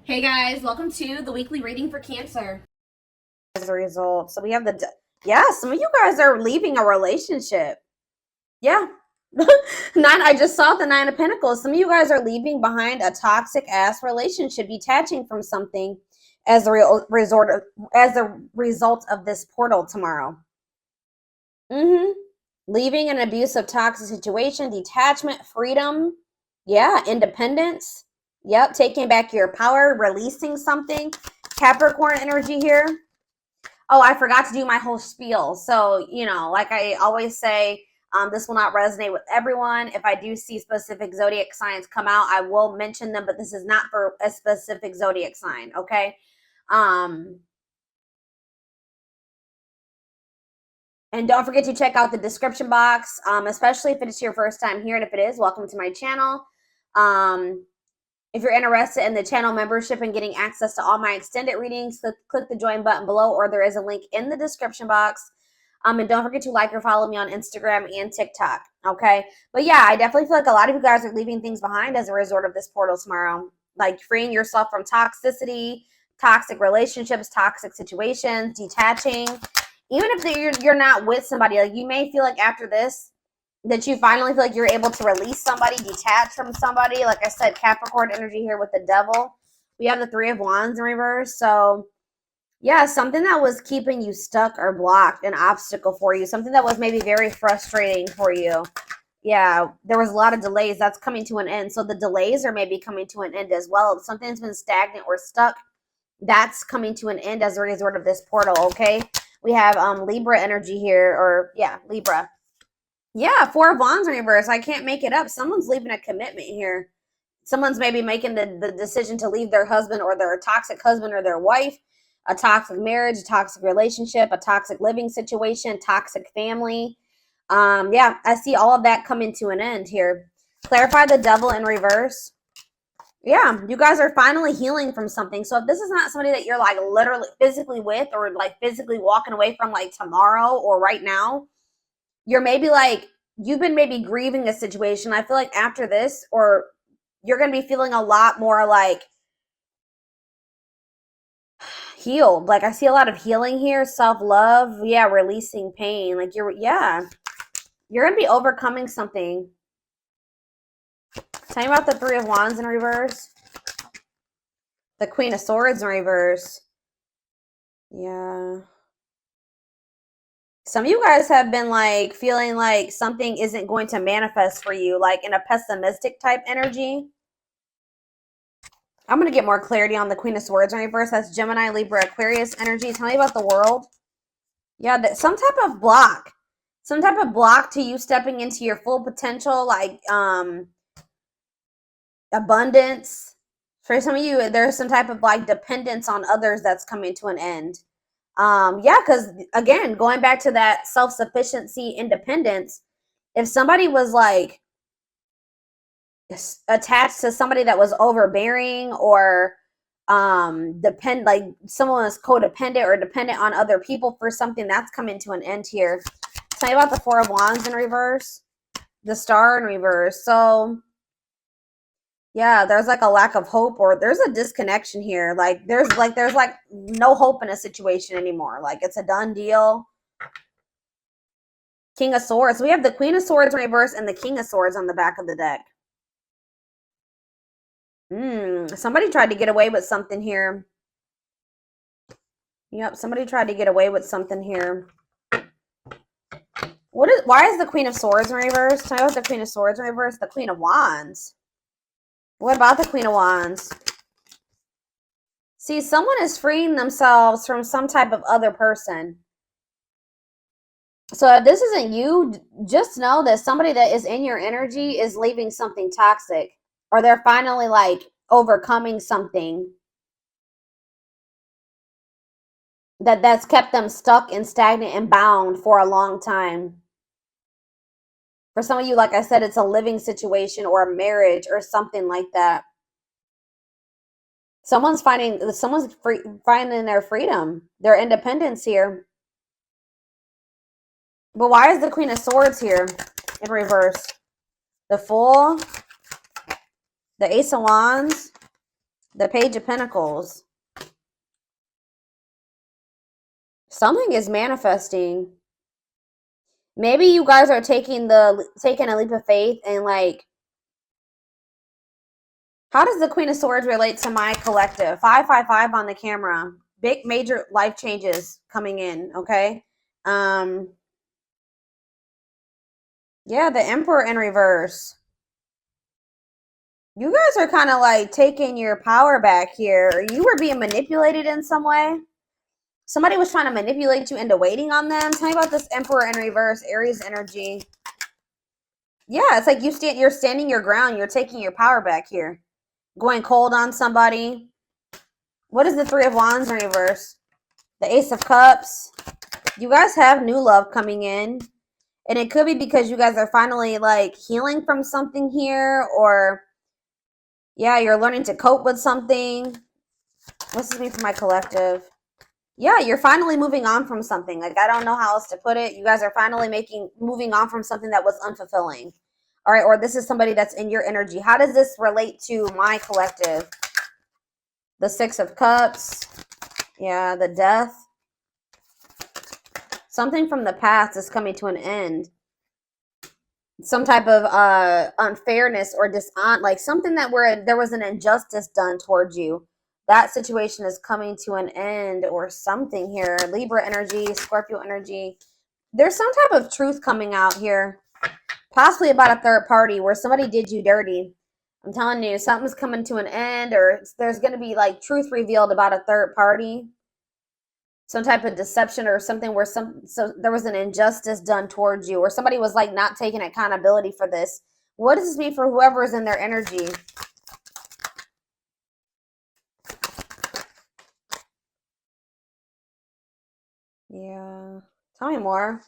Hey guys, welcome to the weekly reading for Cancer. As a result, so we have some of you guys are leaving a relationship. Yeah. I just saw the 9 of Pentacles. Some of you guys are leaving behind a toxic ass relationship, detaching from something as a result of this portal tomorrow. Leaving an abusive, toxic situation, detachment, freedom, yeah, independence. Yep, taking back your power, releasing something. Capricorn energy here. Oh, I forgot to do my whole spiel. So, like I always say, this will not resonate with everyone. If I do see specific zodiac signs come out, I will mention them, but this is not for a specific zodiac sign, okay? And don't forget to check out the description box, especially if it is your first time here. And if it is, welcome to my channel. If you're interested in the channel membership and getting access to all my extended readings, click the join button below, or there is a link in the description box. And don't forget to like or follow me on Instagram and TikTok, okay? But yeah, I definitely feel like a lot of you guys are leaving things behind as a result of this portal tomorrow. Like freeing yourself from toxicity, toxic relationships, toxic situations, detaching. Even if you're not with somebody, like you may feel like after this, that you finally feel like you're able to release somebody, detach from somebody. Like I said, Capricorn energy here with the Devil. We have the 3 of Wands in reverse. So, yeah, something that was keeping you stuck or blocked, an obstacle for you, something that was maybe very frustrating for you. Yeah, there was a lot of delays. That's coming to an end. So the delays are maybe coming to an end as well. If something's been stagnant or stuck, that's coming to an end as a result of this portal, okay? We have Libra energy here, or yeah, Libra. Yeah, 4 of Wands in reverse. I can't make it up. Someone's leaving a commitment here. Someone's maybe making the decision to leave their husband or their toxic husband or their wife, a toxic marriage, a toxic relationship, a toxic living situation, toxic family. Yeah, I see all of that coming to an end here. Clarify the Devil in reverse. Yeah, you guys are finally healing from something. So if this is not somebody that you're like literally physically with or like physically walking away from like tomorrow or right now, you're maybe like, you've been maybe grieving a situation. I feel like after this, or you're going to be feeling a lot more like healed. Like I see a lot of healing here, self-love. Yeah, releasing pain. Like you're going to be overcoming something. Tell me about the 3 of Wands in reverse. The Queen of Swords in reverse. Yeah. Some of you guys have been like feeling like something isn't going to manifest for you, like in a pessimistic type energy. I'm going to get more clarity on the Queen of Swords in reverse. That's Gemini, Libra, Aquarius energy. Tell me about the World. Yeah, some type of block. Some type of block to you stepping into your full potential, like abundance. For some of you, there's some type of like dependence on others that's coming to an end. Yeah, because again, going back to that self-sufficiency, independence, if somebody was like attached to somebody that was overbearing or like someone was codependent or dependent on other people for something, that's coming to an end here. Tell me about the 4 of Wands in reverse, the Star in reverse. So yeah, there's like a lack of hope, or there's a disconnection here. Like there's no hope in a situation anymore. Like it's a done deal. King of Swords. We have the Queen of Swords in reverse and the King of Swords on the back of the deck. Somebody tried to get away with something here. Yep, somebody tried to get away with something here. Why is the Queen of Swords in reverse? Tell me about the Queen of Swords in reverse. The Queen of Wands. What about the Queen of Wands? See, someone is freeing themselves from some type of other person. So if this isn't you, just know that somebody that is in your energy is leaving something toxic, or they're finally like overcoming something that's kept them stuck and stagnant and bound for a long time. For some of you, like I said, it's a living situation or a marriage or something like that. Someone's finding their freedom, their independence here. But why is the Queen of Swords here in reverse? The Fool, the Ace of Wands, The Page of Pentacles. Something is manifesting. Maybe you guys are taking a leap of faith and like, how does the Queen of Swords relate to my collective? 555 on the camera. Big major life changes coming in, okay? Yeah, the Emperor in reverse. You guys are kind of like taking your power back here. You were being manipulated in some way. Somebody was trying to manipulate you into waiting on them. Tell me about this Emperor in reverse, Aries energy. Yeah, it's like you're standing your ground. You're taking your power back here. Going cold on somebody. What is the Three of Wands in reverse? The Ace of Cups. You guys have new love coming in. And it could be because you guys are finally like healing from something here, or yeah, you're learning to cope with something. What's this mean for my collective? Yeah, you're finally moving on from something. Like, I don't know how else to put it. You guys are finally moving on from something that was unfulfilling. All right, or this is somebody that's in your energy. How does this relate to my collective? The Six of Cups. Yeah, the Death. Something from the past is coming to an end. Some type of unfairness or like something that there was an injustice done towards you. That situation is coming to an end or something here. Libra energy, Scorpio energy. There's some type of truth coming out here. Possibly about a third party where somebody did you dirty. I'm telling you, something's coming to an end, or there's going to be like truth revealed about a third party. Some type of deception or something where so there was an injustice done towards you, or somebody was like not taking accountability for this. What does this mean for whoever is in their energy? Yeah. Tell me more.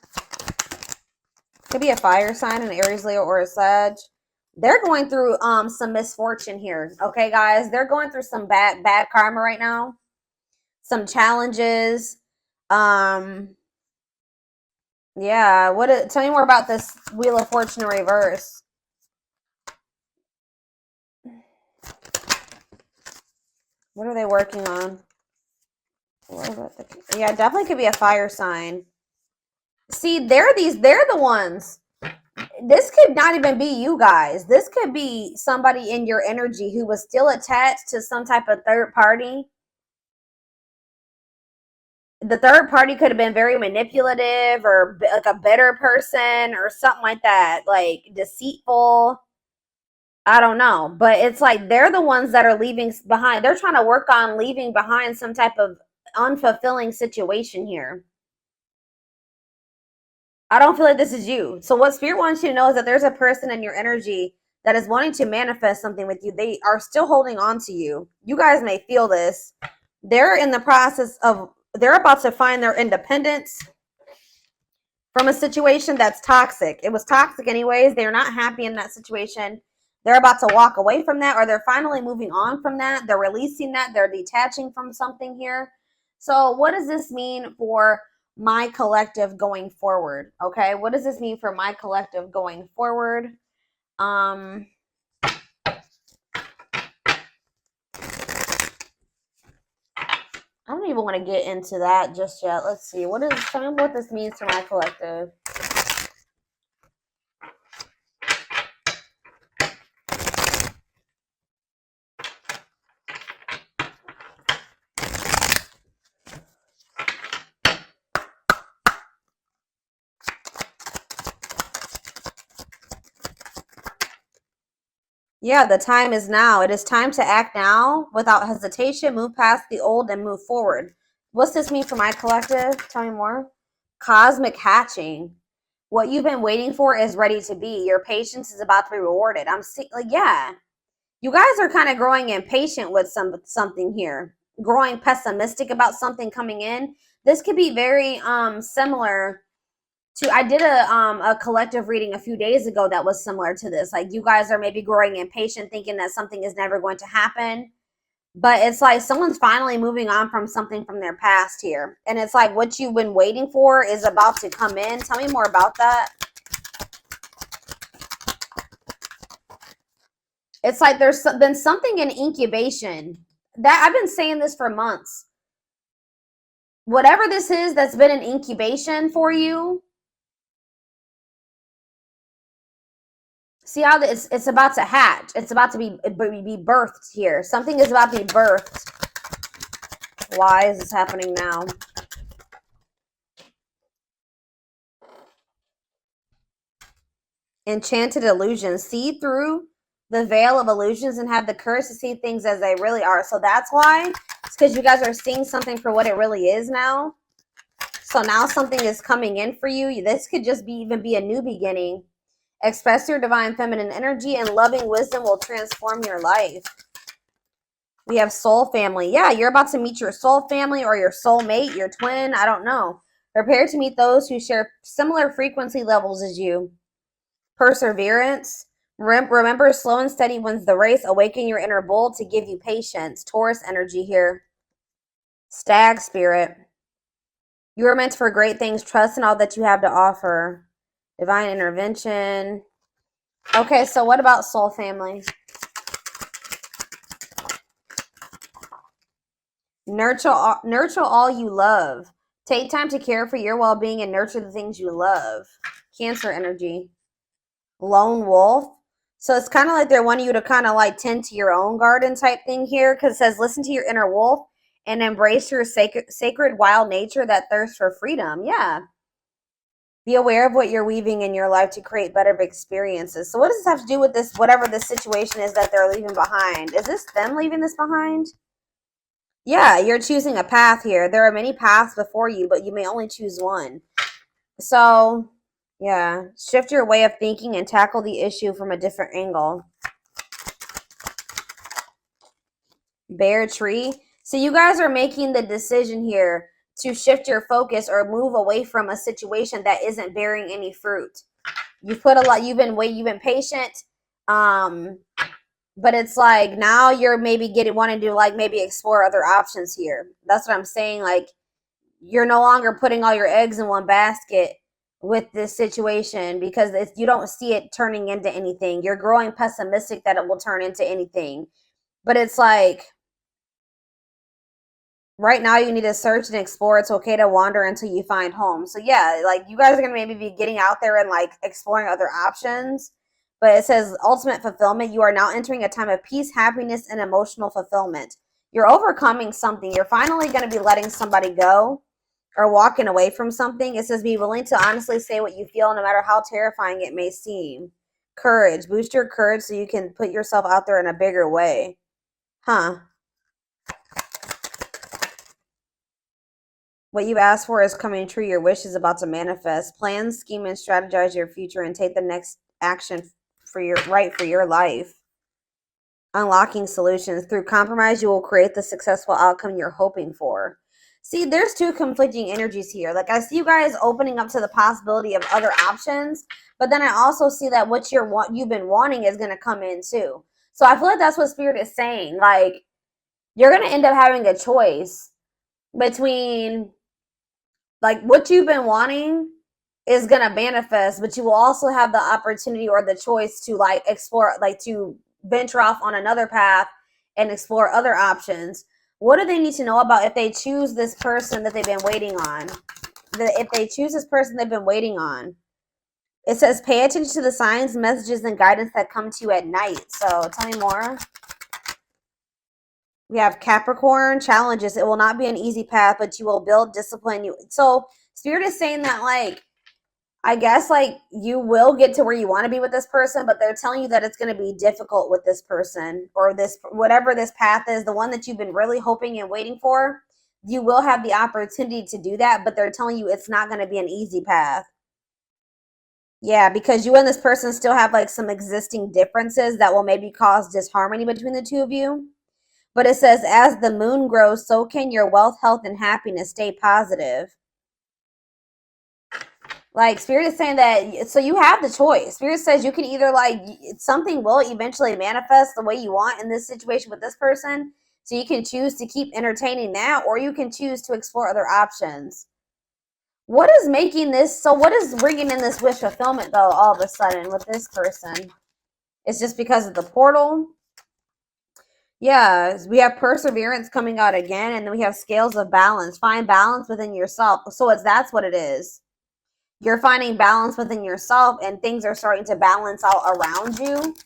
Could be a fire sign, an Aries, Leo, or a Sag. They're going through some misfortune here. Okay, guys? They're going through some bad karma right now. Some challenges. Yeah. Tell me more about this Wheel of Fortune in reverse. What are they working on? Yeah, definitely could be a fire sign. See, they're the ones. This could not even be you guys. This could be somebody in your energy who was still attached to some type of third party. The third party could have been very manipulative or like a better person or something like that, like deceitful. I don't know, but it's like they're the ones that are leaving behind. They're trying to work on leaving behind some type of unfulfilling situation here. I don't feel like this is you. So what Spirit wants you to know is that there's a person in your energy that is wanting to manifest something with you. They are still holding on to you. You guys may feel this. They're in the process of, they're about to find their independence from a situation that's toxic. It was toxic anyways. They're not happy in that situation. They're about to walk away from that, or they're finally moving on from that. They're releasing that. They're detaching from something here. So what does this mean for my collective going forward? Okay, what does this mean for my collective going forward? I don't even want to get into that just yet. Let's see. Tell me what this means for my collective. Yeah, the time is now. It is time to act now without hesitation. Move past the old and move forward. What's this mean for my collective? Tell me more. Cosmic hatching. What you've been waiting for is ready to be. Your patience is about to be rewarded. I'm seeing, like, yeah. You guys are kind of growing impatient with something here. Growing pessimistic about something coming in. This could be very similar to, I did a collective reading a few days ago that was similar to this. Like, you guys are maybe growing impatient, thinking that something is never going to happen. But it's like someone's finally moving on from something from their past here. And it's like what you've been waiting for is about to come in. Tell me more about that. It's like there's been something in incubation. that I've been saying this for months. Whatever this is that's been an incubation for you, see how it's about to hatch. It's about to be birthed here. Something is about to be birthed. Why is this happening now? Enchanted illusions. See through the veil of illusions and have the courage to see things as they really are. So that's why. It's because you guys are seeing something for what it really is now. So now something is coming in for you. This could just even be a new beginning. Express your divine feminine energy and loving wisdom will transform your life. We have soul family. Yeah, you're about to meet your soul family or your soulmate, your twin. I don't know. Prepare to meet those who share similar frequency levels as you. Perseverance. Remember, slow and steady wins the race. Awaken your inner bull to give you patience. Taurus energy here. Stag spirit. You are meant for great things. Trust in all that you have to offer. Divine intervention. Okay, so what about soul family? Nurture all you love. Take time to care for your well-being and nurture the things you love. Cancer energy. Lone wolf. So it's kind of like they're wanting you to kind of like tend to your own garden type thing here, because it says listen to your inner wolf and embrace your sacred wild nature that thirsts for freedom. Yeah. Be aware of what you're weaving in your life to create better experiences. So what does this have to do with this, whatever the situation is that they're leaving behind? Is this them leaving this behind? Yeah, you're choosing a path here. There are many paths before you, but you may only choose one. So, yeah, shift your way of thinking and tackle the issue from a different angle. Bear tree. So you guys are making the decision here to shift your focus or move away from a situation that isn't bearing any fruit. You've put a lot, you've been patient. But it's like now you're maybe wanting to like maybe explore other options here. That's what I'm saying. Like you're no longer putting all your eggs in one basket with this situation because you don't see it turning into anything. You're growing pessimistic that it will turn into anything. But it's like right now you need to search and explore. It's okay to wander until you find home. So yeah, like you guys are going to maybe be getting out there and like exploring other options. But it says ultimate fulfillment. You are now entering a time of peace, happiness, and emotional fulfillment. You're overcoming something. You're finally going to be letting somebody go or walking away from something. It says be willing to honestly say what you feel no matter how terrifying it may seem. Courage. Boost your courage so you can put yourself out there in a bigger way. Huh. What you've asked for is coming true. Your wish is about to manifest. Plan, scheme, and strategize your future and take the next action for your life. Unlocking solutions. Through compromise, you will create the successful outcome you're hoping for. See, there's two conflicting energies here. Like I see you guys opening up to the possibility of other options, but then I also see that what you've been wanting is going to come in too. So I feel like that's what Spirit is saying. Like you're going to end up having a choice between like what you've been wanting is going to manifest, but you will also have the opportunity or the choice to like explore, like to venture off on another path and explore other options. What do they need to know about if they choose this person that they've been waiting on? If they choose this person they've been waiting on. It says pay attention to the signs, messages, and guidance that come to you at night. So tell me more. We have Capricorn challenges. It will not be an easy path, but you will build discipline. So Spirit is saying that like, I guess like you will get to where you want to be with this person, but they're telling you that it's going to be difficult with this person or this, whatever this path is, the one that you've been really hoping and waiting for. You will have the opportunity to do that, but they're telling you it's not going to be an easy path. Yeah, because you and this person still have like some existing differences that will maybe cause disharmony between the two of you. But it says, as the moon grows, so can your wealth, health, and happiness. Stay positive. Like, Spirit is saying that, so you have the choice. Spirit says you can either, like, something will eventually manifest the way you want in this situation with this person. So you can choose to keep entertaining that, or you can choose to explore other options. What is making this, so what is bringing in this wish fulfillment, though, all of a sudden with this person? It's just because of the portal. Yeah, we have perseverance coming out again, and then we have scales of balance. Find balance within yourself. So that's what it is. You're finding balance within yourself, and things are starting to balance out around you.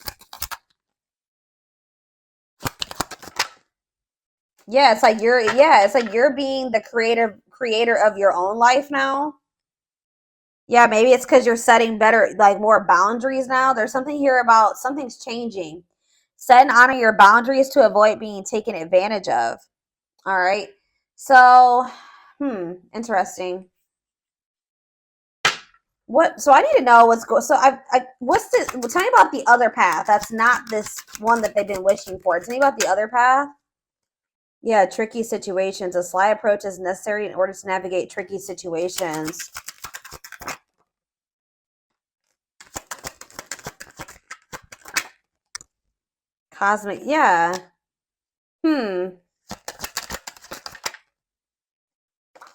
Yeah, it's like you're being the creator of your own life now. Yeah, maybe it's because you're setting better, like more boundaries now. There's something here about something's changing. Set and honor your boundaries to avoid being taken advantage of. All right. So, interesting. So I need to know what's going. So what's this? Tell me about the other path. That's not this one that they've been wishing for. Tell me about the other path. Yeah, tricky situations. A sly approach is necessary in order to navigate tricky situations. Cosmic, yeah. I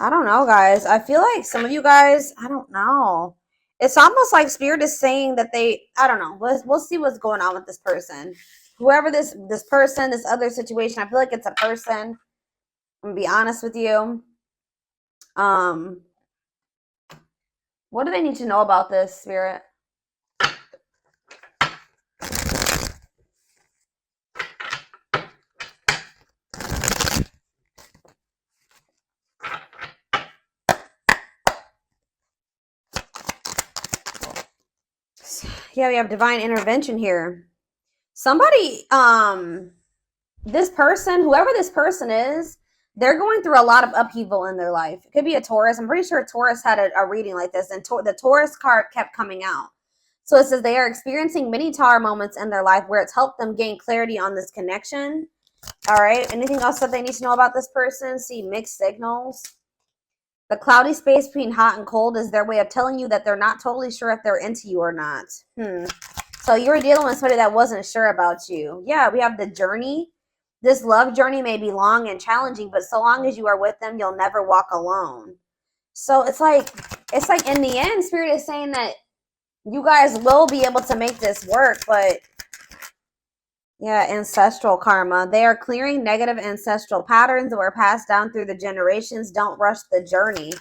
don't know, guys. I feel like some of you guys, I don't know. It's almost like Spirit is saying that I don't know. We'll see what's going on with this person. Whoever this person, this other situation, I feel like it's a person. I'm gonna be honest with you. What do they need to know about this, Spirit? Yeah, we have divine intervention here. Somebody, this person, whoever this person is, they're going through a lot of upheaval in their life. It could be a Taurus. I'm pretty sure Taurus had a reading like this, and the Taurus card kept coming out. So it says they are experiencing many Tower moments in their life where it's helped them gain clarity on this connection. All right. Anything else that they need to know about this person? See mixed signals. The cloudy space between hot and cold is their way of telling you that they're not totally sure if they're into you or not. So you were dealing with somebody that wasn't sure about you. Yeah, we have the journey. This love journey may be long and challenging, but so long as you are with them, you'll never walk alone. So it's like in the end, Spirit is saying that you guys will be able to make this work, but yeah, ancestral karma. They are clearing negative ancestral patterns that were passed down through the generations. Don't rush the journey.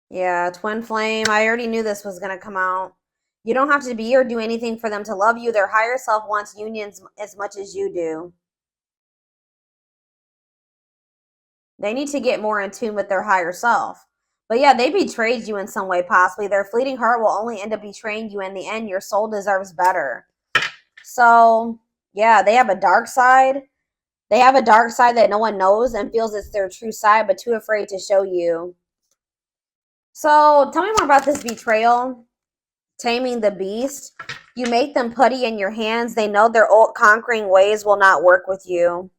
Yeah, twin flame. I already knew this was going to come out. You don't have to be or do anything for them to love you. Their higher self wants unions as much as you do. They need to get more in tune with their higher self. But yeah, they betrayed you in some way, possibly. Their fleeting heart will only end up betraying you in the end. Your soul deserves better. So, yeah, they have a dark side. They have a dark side that no one knows and feels it's their true side, but too afraid to show you. So, tell me more about this betrayal. Taming the beast. You make them putty in your hands. They know their old conquering ways will not work with you.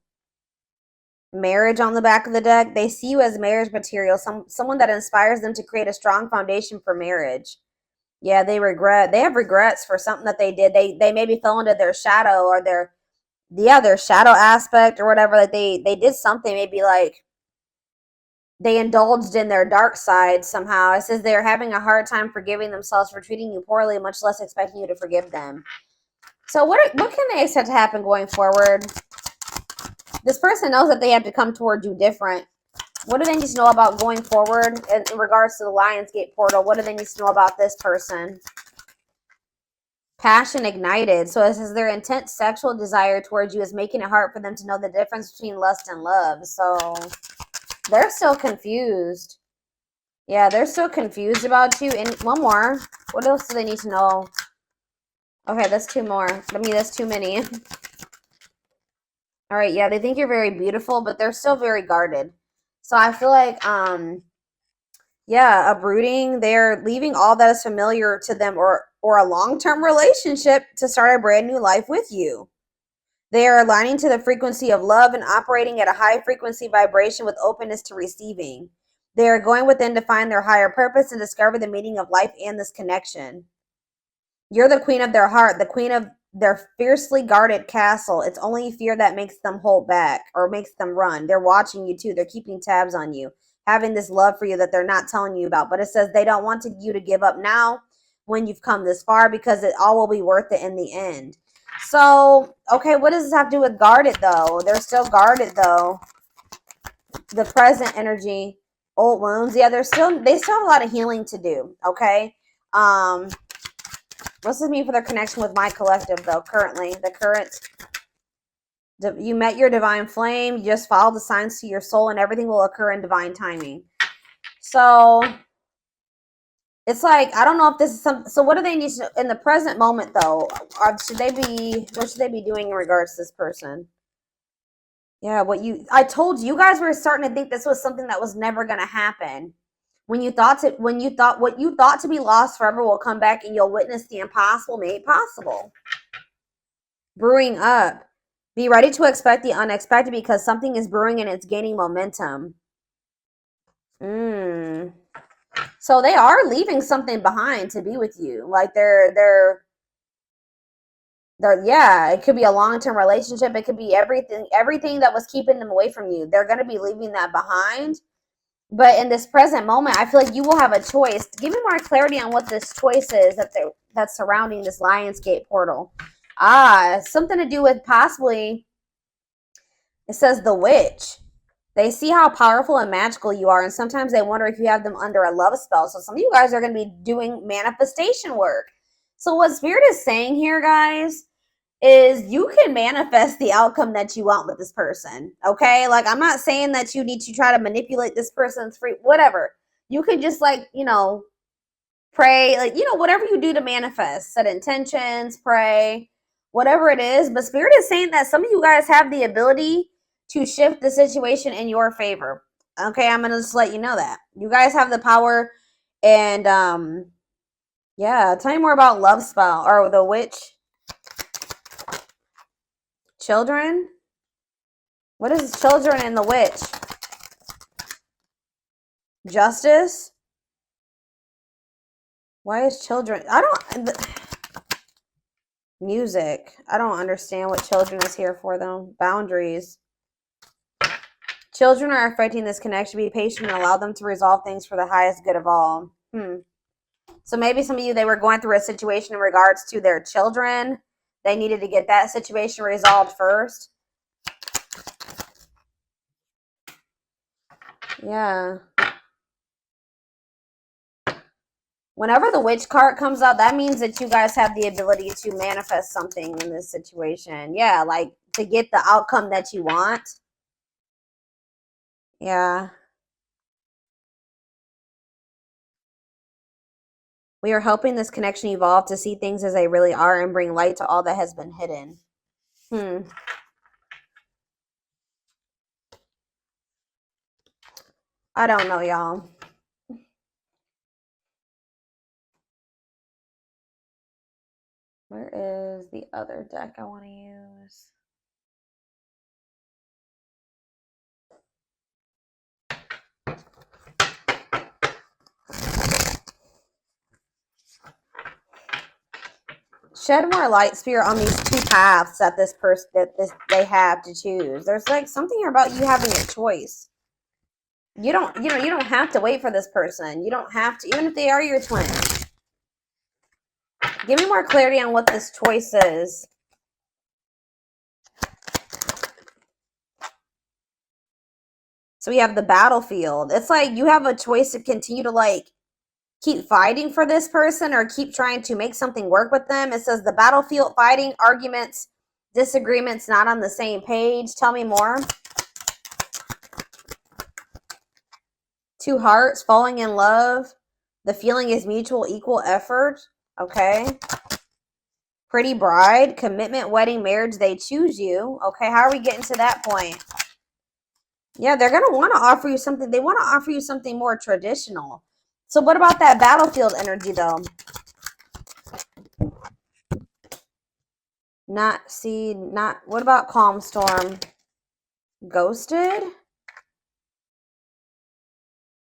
Marriage on the back of the deck. They see you as marriage material. Someone that inspires them to create a strong foundation for marriage. Yeah, they have regrets for something that they did. They maybe fell into their shadow or their shadow aspect or whatever. Like they did something, maybe like they indulged in their dark side somehow. It says they're having a hard time forgiving themselves for treating you poorly, much less expecting you to forgive them. So what can they expect to happen going forward? This person knows that they have to come toward you different. What do they need to know about going forward in regards to the Lionsgate portal? What do they need to know about this person? Passion ignited. So it says their intense sexual desire towards you is making it hard for them to know the difference between lust and love. So they're still confused. Yeah, they're still confused about you. And one more. What else do they need to know? Okay, that's two more. I mean, that's too many. All right, yeah, they think you're very beautiful, but they're still very guarded. So I feel like, yeah, uprooting. They're leaving all that is familiar to them or a long-term relationship to start a brand new life with you. They are aligning to the frequency of love and operating at a high frequency vibration with openness to receiving. They are going within to find their higher purpose and discover the meaning of life and this connection. You're the queen of their heart, the queen of their fiercely guarded castle. It's only fear that makes them hold back or makes them run. They're watching you too. They're keeping tabs on you, having this love for you that they're not telling you about. But it says they don't want you to give up now, when you've come this far, because it all will be worth it in the end. So, okay, what does this have to do with guarded, though? They're still guarded, though. The present energy, old wounds. Yeah, they still have a lot of healing to do, okay? What's this mean for their connection with my collective, though, currently? The current, you met your divine flame. You just follow the signs to your soul, and everything will occur in divine timing. So, it's like, I don't know if this is some, so what do they need to, in the present moment, though? What should they be doing in regards to this person? Yeah, I told you, you guys were starting to think this was something that was never going to happen. What you thought to be lost forever will come back, and you'll witness the impossible made possible. Brewing up. Be ready to expect the unexpected, because something is brewing and it's gaining momentum. So they are leaving something behind to be with you. Like they're yeah, it could be a long-term relationship. It could be everything that was keeping them away from you. They're going to be leaving that behind. But in this present moment, I feel like you will have a choice. Give me more clarity on what this choice is that's surrounding this Lionsgate portal. Something to do with possibly, it says the witch. They see how powerful and magical you are, and sometimes they wonder if you have them under a love spell. So some of you guys are going to be doing manifestation work. So what Spirit is saying here, guys, is you can manifest the outcome that you want with this person, okay? Like, I'm not saying that you need to try to manipulate this person's free, whatever. You can just, like, you know, pray, like, you know, whatever you do to manifest, set intentions, pray, whatever it is. But Spirit is saying that some of you guys have the ability to shift the situation in your favor, okay? I'm gonna just let you know that you guys have the power. And yeah, tell me more about love spell or the witch. Children? What is children and the witch? Justice? Why is children? Music. I don't understand what children is here for, though. Boundaries. Children are affecting this connection. Be patient and allow them to resolve things for the highest good of all. So maybe some of you, they were going through a situation in regards to their children. They needed to get that situation resolved first. Yeah. Whenever the witch card comes out, that means that you guys have the ability to manifest something in this situation. Yeah, like to get the outcome that you want. Yeah. We are helping this connection evolve to see things as they really are and bring light to all that has been hidden. I don't know, y'all. Where is the other deck I want to use? Shed more light, Spirit, on these two paths that they have to choose. There's like something here about you having a choice. You don't have to wait for this person. You don't have to, even if they are your twin. Give me more clarity on what this choice is. So we have the battlefield. It's like you have a choice to continue to like keep fighting for this person or keep trying to make something work with them. It says the battlefield, fighting, arguments, disagreements, not on the same page. Tell me more. Two hearts, falling in love. The feeling is mutual, equal effort. Okay. Pretty bride, commitment, wedding, marriage, they choose you. Okay, how are we getting to that point? Yeah, they're going to want to offer you something. They want to offer you something more traditional. So what about that battlefield energy, though? What about calm storm? Ghosted?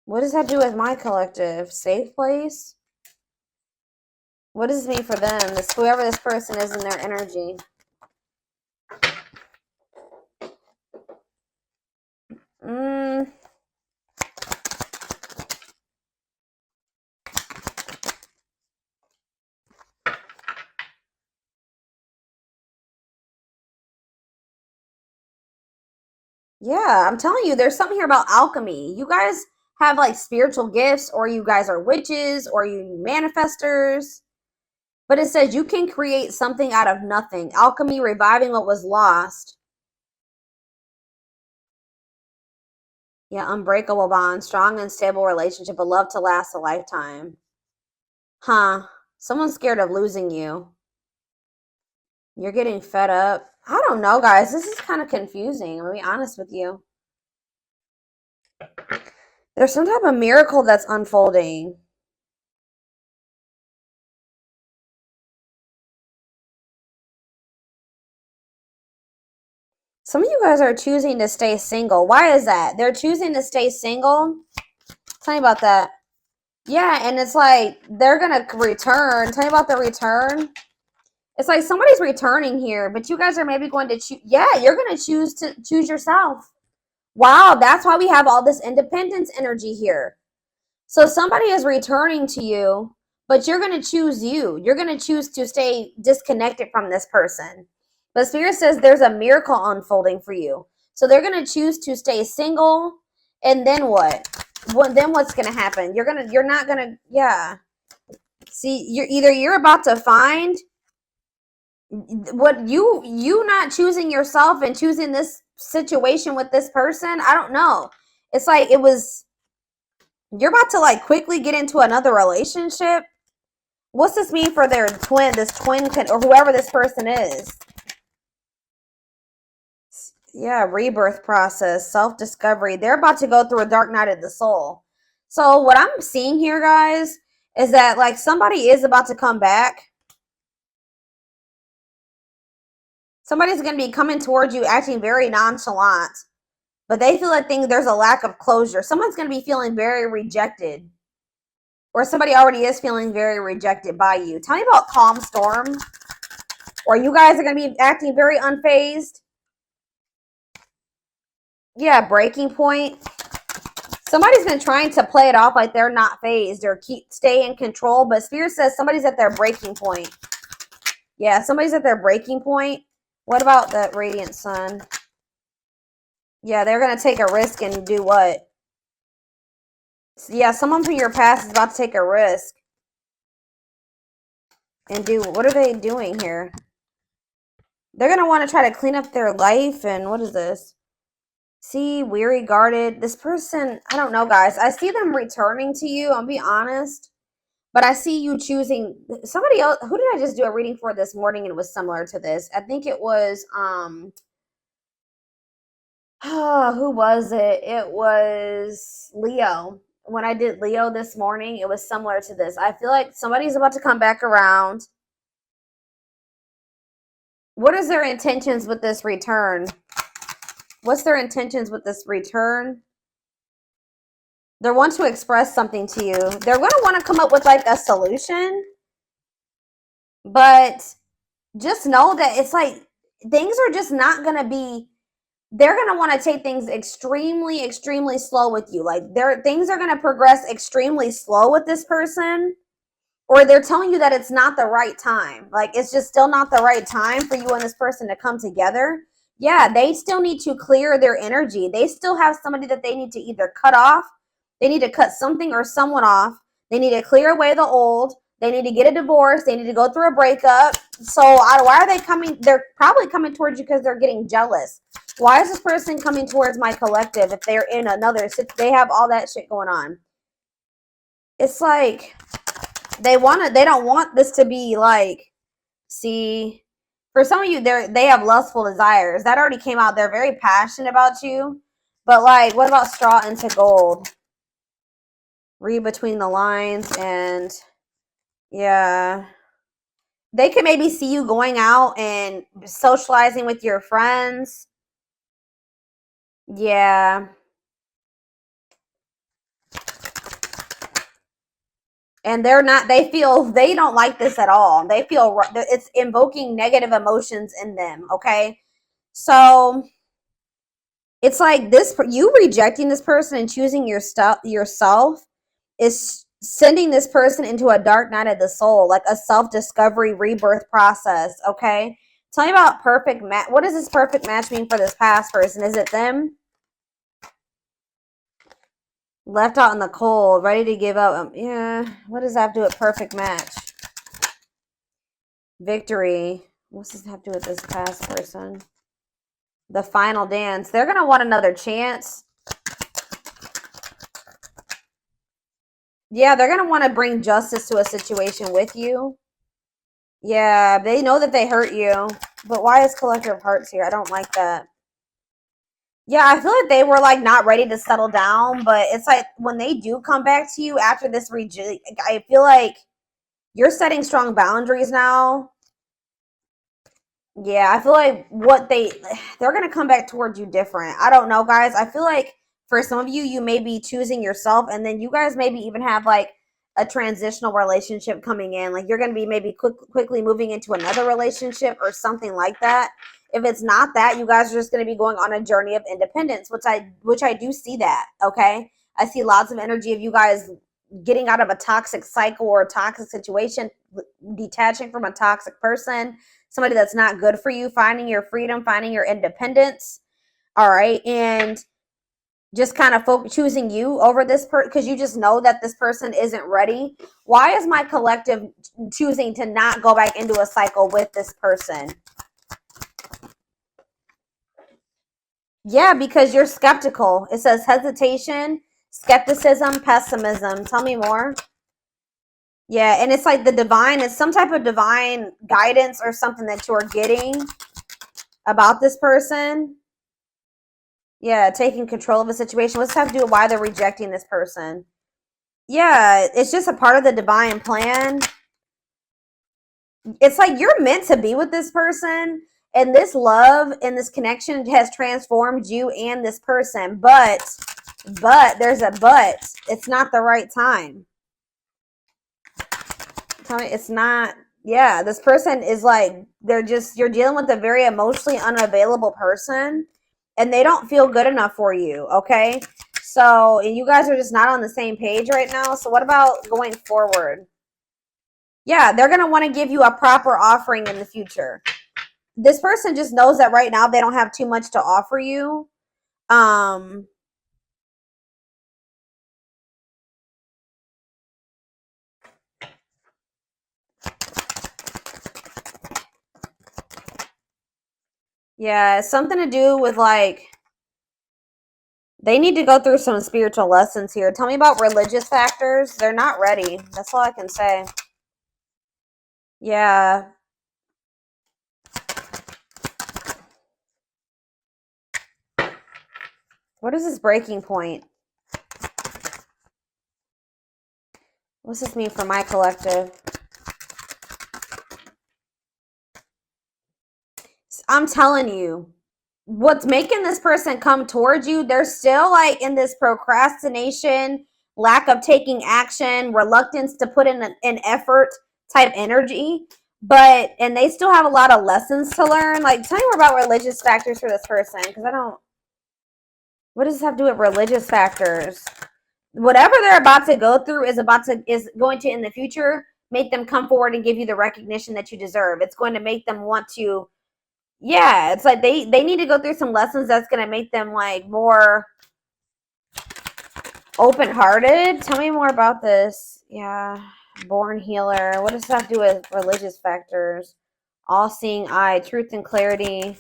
What does that do with my collective? Safe place? What does this mean for them? Whoever this person is in their energy. Yeah, I'm telling you, there's something here about alchemy. You guys have like spiritual gifts, or you guys are witches, or you manifestors. But it says you can create something out of nothing. Alchemy, reviving what was lost. Yeah, unbreakable bond, strong and stable relationship, a love to last a lifetime. Huh. Someone's scared of losing you. You're getting fed up. I don't know, guys. This is kind of confusing. I'll be honest with you. There's some type of miracle that's unfolding. Some of you guys are choosing to stay single. Why is that? They're choosing to stay single. Tell me about that. Yeah, and it's like they're going to return. Tell me about the return. It's like somebody's returning here, but you guys are maybe going to choose. Yeah, you're going to choose yourself. Wow, that's why we have all this independence energy here. So somebody is returning to you, but you're going to choose you. You're going to choose to stay disconnected from this person. But Spirit says there's a miracle unfolding for you. So they're going to choose to stay single. And then what? Then what's going to happen? You're not going to, yeah. See, you're about to find what you not choosing yourself and choosing this situation with this person. I don't know. It's like you're about to like quickly get into another relationship. What's this mean for this twin or whoever this person is? Yeah, rebirth process, self-discovery. They're about to go through a dark night of the soul. So what I'm seeing here, guys, is that like somebody is about to come back. Somebody's going to be coming towards you acting very nonchalant, but they feel like there's a lack of closure. Someone's going to be feeling very rejected, or somebody already is feeling very rejected by you. Tell me about calm storm, or you guys are going to be acting very unfazed. Yeah, breaking point. Somebody's been trying to play it off like they're not phased or stay in control, but Spirit says somebody's at their breaking point. Yeah, somebody's at their breaking point. What about that radiant sun? Yeah, they're going to take a risk and do what? Yeah, someone from your past is about to take a risk. And what are they doing here? They're going to want to try to clean up their life. And what is this? See, weary, guarded. This person, I don't know, guys. I see them returning to you. I'll be honest. But I see you choosing somebody else. Who did I just do a reading for this morning? And it was similar to this. I think it was, who was it? It was Leo. When I did Leo this morning, it was similar to this. I feel like somebody's about to come back around. What is their intentions with this return? What's their intentions with this return? They want to express something to you. They're going to want to come up with like a solution. But just know that it's like things are just not going to be, they're going to want to take things extremely, extremely slow with you. Like things are going to progress extremely slow with this person. Or they're telling you that it's not the right time. Like, it's just still not the right time for you and this person to come together. Yeah, they still need to clear their energy. They still have somebody that they need to either cut off. They need to cut something or someone off. They need to clear away the old. They need to get a divorce. They need to go through a breakup. So why are they coming? They're probably coming towards you because they're getting jealous. Why is this person coming towards my collective if they're in another? They have all that shit going on. It's like they don't want this to be like, see, for some of you, they have lustful desires. That already came out. They're very passionate about you. But like, what about straw into gold? Read between the lines, and yeah. They could maybe see you going out and socializing with your friends. Yeah. And they don't like this at all. They feel it's invoking negative emotions in them. Okay. So it's like you rejecting this person and choosing yourself is sending this person into a dark night of the soul, like a self-discovery rebirth process. Okay. Tell me about perfect match. What does this perfect match mean for this past person? Is it them? Left out in the cold, ready to give up. Yeah, what does that have to do with perfect match? Victory. What's this have to do with this past person? The final dance. They're going to want another chance. Yeah, they're going to want to bring justice to a situation with you. Yeah, they know that they hurt you. But why is Collector of Hearts here? I don't like that. Yeah, I feel like they were like not ready to settle down, but it's like when they do come back to you after this I feel like you're setting strong boundaries now. Yeah, I feel like they're going to come back towards you different. I don't know, guys. I feel like for some of you, you may be choosing yourself, and then you guys maybe even have like a transitional relationship coming in. Like you're going to be maybe quickly moving into another relationship or something like that. If it's not that, you guys are just going to be going on a journey of independence, which I do see that, okay? I see lots of energy of you guys getting out of a toxic cycle or a toxic situation, detaching from a toxic person, somebody that's not good for you, finding your freedom, finding your independence, all right? And just kind of choosing you over this person because you just know that this person isn't ready. Why is my collective choosing to not go back into a cycle with this person? Yeah, because you're skeptical. It says hesitation, skepticism, pessimism. Tell me more. Yeah, and it's like the divine, it's some type of divine guidance or something that you're getting about this person. Yeah, taking control of a situation. What's have to do with why they're rejecting this person? Yeah, it's just a part of the divine plan. It's like you're meant to be with this person, and this love and this connection has transformed you and this person. But there's a but. It's not the right time. Tell me, it's not. Yeah, this person is like you're dealing with a very emotionally unavailable person, and they don't feel good enough for you. Okay, so you guys are just not on the same page right now. So what about going forward? Yeah, they're going to want to give you a proper offering in the future. This person just knows that right now they don't have too much to offer you. Yeah, it's something to do with like they need to go through some spiritual lessons here. Tell me about religious factors. They're not ready. That's all I can say. Yeah. What is this breaking point? What's this mean for my collective? I'm telling you, what's making this person come towards you, they're still like in this procrastination, lack of taking action, reluctance to put in an effort type energy. And they still have a lot of lessons to learn. Like, tell me more about religious factors for this person, because I don't. What does this have to do with religious factors? Whatever they're about to go through is going to in the future make them come forward and give you the recognition that you deserve. It's going to make them want to. Yeah, it's like they need to go through some lessons that's going to make them like more open-hearted. Tell me more about this. Yeah, born healer. What does that have to do with religious factors? All-seeing eye, truth and clarity.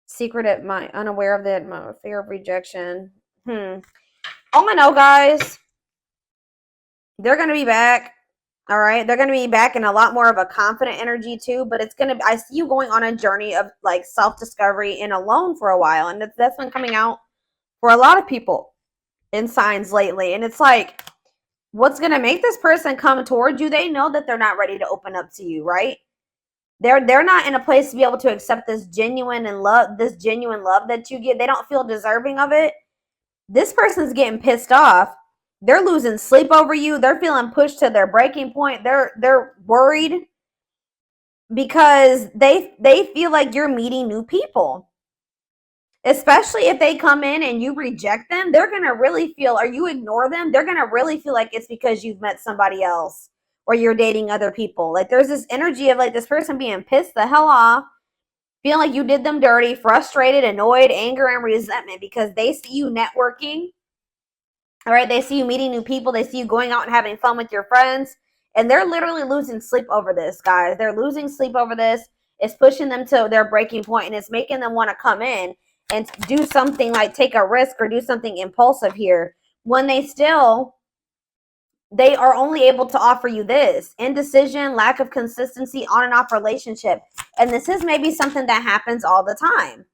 Secret at my unaware of the fear of rejection. All I know, guys, they're going to be back. All right, they're going to be back in a lot more of a confident energy too, but it's going to I see you going on a journey of like self-discovery and alone for a while, and that's been coming out for a lot of people in signs lately. And it's like, what's going to make this person come towards you? They know that they're not ready to open up to you, right? They're not in a place to be able to accept this genuine love that you get. They don't feel deserving of it. This person's getting pissed off. They're losing sleep over you. They're feeling pushed to their breaking point. They're worried because they feel like you're meeting new people. Especially if they come in and you reject them, they're going to really feel, or you ignore them, they're going to really feel like it's because you've met somebody else or you're dating other people. Like there's this energy of like this person being pissed the hell off, feeling like you did them dirty, frustrated, annoyed, anger, and resentment because they see you networking All right, they see you meeting new people. They see you going out and having fun with your friends. And they're literally losing sleep over this, guys. They're losing sleep over this. It's pushing them to their breaking point, and it's making them want to come in and do something like take a risk or do something impulsive here. When they are only able to offer you this: indecision, lack of consistency, on and off relationship. And this is maybe something that happens all the time.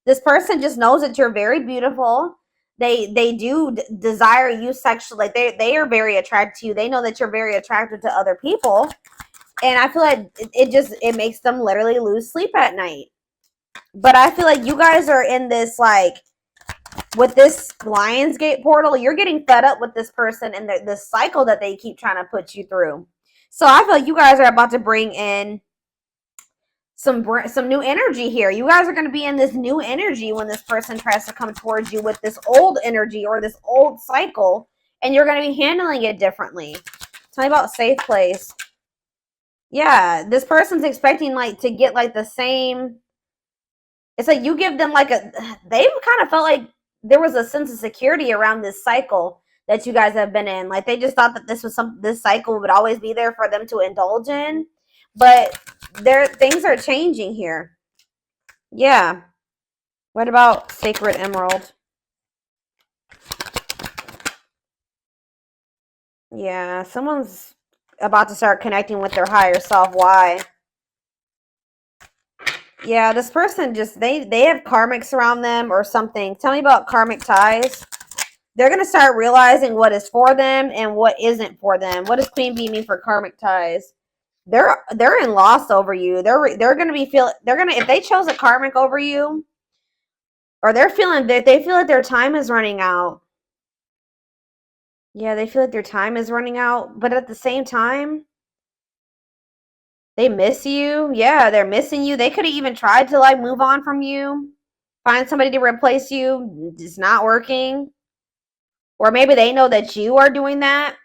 This person just knows that you're very beautiful. They do desire you sexually. Like they are very attracted to you. They know that you're very attracted to other people. And I feel like it makes them literally lose sleep at night. But I feel like you guys are in this, like, with this Lionsgate portal, you're getting fed up with this person and the cycle that they keep trying to put you through. So I feel like you guys are about to bring in some new energy here. You guys are going to be in this new energy when this person tries to come towards you with this old energy or this old cycle, and you're going to be handling it differently. Tell me about safe place. Yeah, this person's expecting like to get like the same. It's like you give them like they kind of felt like there was a sense of security around this cycle that you guys have been in. Like they just thought that this cycle would always be there for them to indulge in. But things are changing here. Yeah. What about Sacred Emerald? Yeah, someone's about to start connecting with their higher self. Why? Yeah, this person just, they have karmics around them or something. Tell me about karmic ties. They're going to start realizing what is for them and what isn't for them. What does Queen Bee mean for karmic ties? They're in loss over you. They're going to be if they chose a karmic over you, or they feel like their time is running out. Yeah, they feel like their time is running out, but at the same time, they miss you. Yeah, they're missing you. They could have even tried to like move on from you, find somebody to replace you. It's not working. Or maybe they know that you are doing that.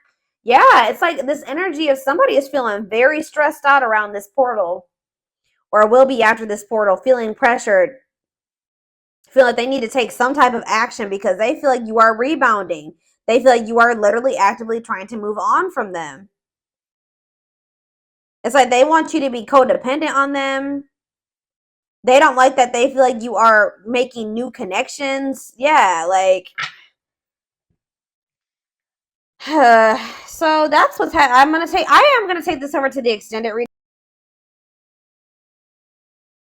Yeah, it's like this energy of somebody is feeling very stressed out around this portal, or will be after this portal, feeling pressured, feel like they need to take some type of action because they feel like you are rebounding. They feel like you are literally actively trying to move on from them. It's like they want you to be codependent on them. They don't like that they feel like you are making new connections. Yeah, like so that's what's I am gonna take this over to the extended reading.